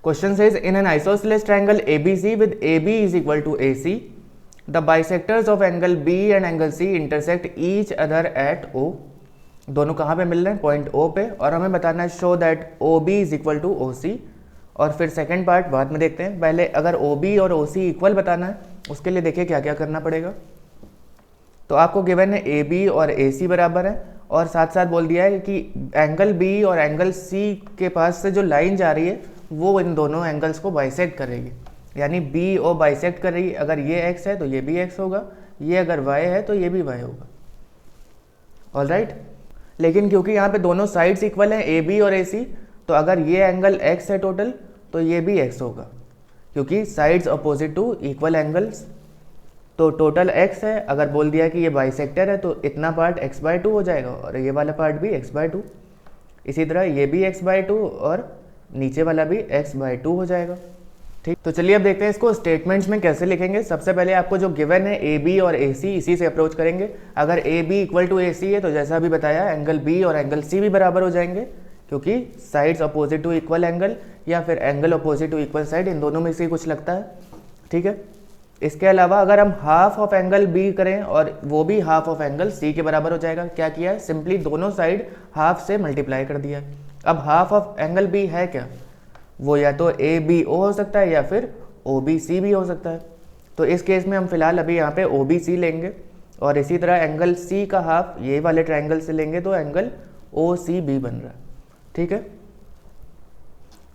Question says in an isosceles triangle ABC with AB is equal to AC the bisectors of angle B and angle C intersect each other at O। दोनों कहाँ पे मिल रहे हैं? Point O पे। और हमें बताना है show that OB is equal to OC। और फिर सेकंड पार्ट बाद में देखते हैं। पहले अगर OB और OC इक्वल बताना है उसके लिए देखिए क्या क्या करना पड़ेगा। तो आपको गिवन है AB और AC बराबर है और साथ साथ बोल दिया है कि एंगल B और एंगल C के पास से जो लाइन जा रही है वो इन दोनों एंगल्स को बाइसेक्ट करेगी, यानी BO बाइसेक्ट कर रही है। अगर ये x है तो ये भी x होगा, ये अगर y है तो ये भी y होगा। ऑलराइट, लेकिन क्योंकि यहाँ पे दोनों साइड्स इक्वल हैं AB और AC, तो अगर ये एंगल x है टोटल तो ये भी x होगा, क्योंकि sides opposite to equal angles. तो टोटल x है, अगर बोल दिया कि ये बाइसेक्टर है तो इतना पार्ट x/2 हो जाएगा और ये वाला पार्ट भी x/2। इसी तरह ये भी x/2 और नीचे वाला भी x/2 हो जाएगा। ठीक, तो चलिए अब देखते हैं इसको स्टेटमेंट्स में कैसे लिखेंगे। सबसे पहले आपको जो गिवन है AB और AC, इसी से अप्रोच करेंगे। अगर AB इक्वल टू AC है तो जैसा अभी बताया एंगल B और एंगल C भी बराबर हो जाएंगे, क्योंकि sides opposite to equal angle या फिर angle opposite to equal side, इन दोनों में से कुछ लगता है। ठीक है, इसके अलावा अगर हम हाफ ऑफ एंगल B करें और वो भी हाफ ऑफ एंगल C के बराबर हो जाएगा। क्या किया है? सिंपली दोनों साइड हाफ से मल्टीप्लाई कर दिया है। अब हाफ ऑफ एंगल B है क्या? वो या तो ABO हो सकता है या फिर OBC भी हो सकता है। तो इस केस में हम फिलहाल अभी यहाँ पे OBC लेंगे और इसी तरह एंगल C का हाफ ये वाले ट्रायंगल से लेंगे तो एंगल OCB बन रहा है। ठीक है,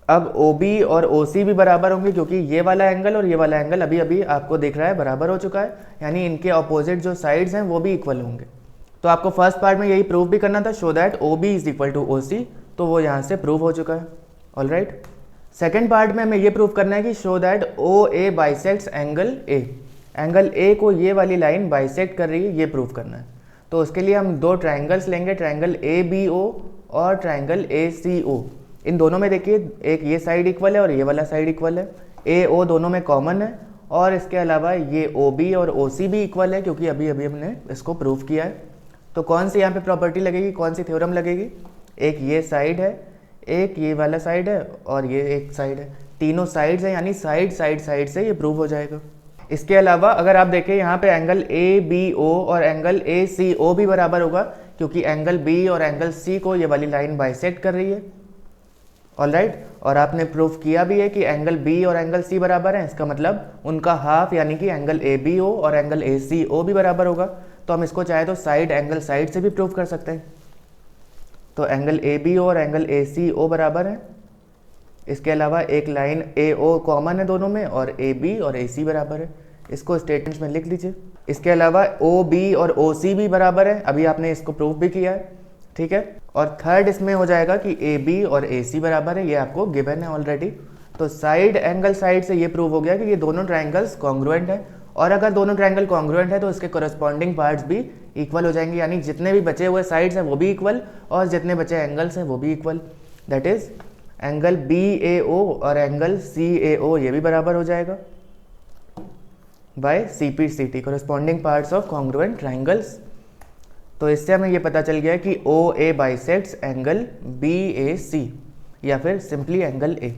अब OB और OC भी बराबर होंगे, क्योंकि ये वाला एंगल और ये वाला एंगल अभी अभी आपको दिख रहा है बराबर हो चुका है, यानी इनके अपोजिट जो साइड्स हैं वो भी इक्वल होंगे। तो आपको फर्स्ट पार्ट में यही प्रूव भी करना था, show that OB is equal to OC, तो वो यहाँ से प्रूव हो चुका है। ऑलराइट, सेकेंड पार्ट में हमें ये प्रूव करना है कि show that OA bisects angle A। Angle A को ये वाली लाइन बाइसेक्ट कर रही है, ये प्रूव करना है। तो उसके लिए हम दो ट्रायंगल्स लेंगे, ट्रायंगल ABO और ट्रायंगल ACO। इन दोनों में देखिए एक ये साइड इक्वल है और ये वाला साइड इक्वल है, AO दोनों में कॉमन है और इसके अलावा ये OB और OC भी इक्वल है, क्योंकि अभी अभी हमने इसको प्रूव किया है। तो कौन सी यहाँ पे प्रॉपर्टी लगेगी, कौन सी थ्योरम लगेगी? एक ये साइड है, एक ये वाला साइड है और ये एक साइड है, तीनों साइड्स हैं, यानी साइड साइड साइड से ये प्रूव हो जाएगा। इसके अलावा अगर आप देखें यहाँ पे एंगल ABO और एंगल ACO भी बराबर होगा, क्योंकि एंगल B और एंगल C को ये वाली लाइन बाइसेक्ट कर रही है। ऑलराइट, और आपने प्रूफ किया भी है कि एंगल B और एंगल C बराबर हैं, इसका मतलब उनका हाफ यानी कि एंगल ABO और एंगल ACO भी बराबर होगा। तो हम इसको चाहे तो साइड एंगल साइड से भी प्रूफ कर सकते हैं। तो एंगल ABO और एंगल ACO बराबर है। इसके अलावा एक लाइन AO कॉमन है दोनों में और AB और AC बराबर है। इसको स्टेटमेंट्स में लिख लीजिए। इसके अलावा OB और OC भी बराबर है, अभी आपने इसको प्रूफ भी किया है। ठीक है, और थर्ड इसमें हो जाएगा कि AB और AC बराबर है, ये आपको गिवन है ऑलरेडी। तो साइड एंगल साइड से ये प्रूव हो गया कि ये दोनों ट्रायंगल्स कॉन्ग्रुएंट है, और अगर दोनों ट्रायंगल कॉन्ग्रुएंट है तो इसके कोरस्पॉन्डिंग पार्ट्स भी इक्वल हो जाएंगे, यानी जितने भी बचे हुए साइड्स हैं वो भी इक्वल और जितने बचे एंगल्स हैं वो भी equal. That is angle BAO और एंगल CAO ये भी बराबर हो जाएगा by CPCT, corresponding parts of congruent triangles. तो इससे हमें ये पता चल गया कि OA बाइसेक्ट्स एंगल BAC या फिर सिंपली एंगल A।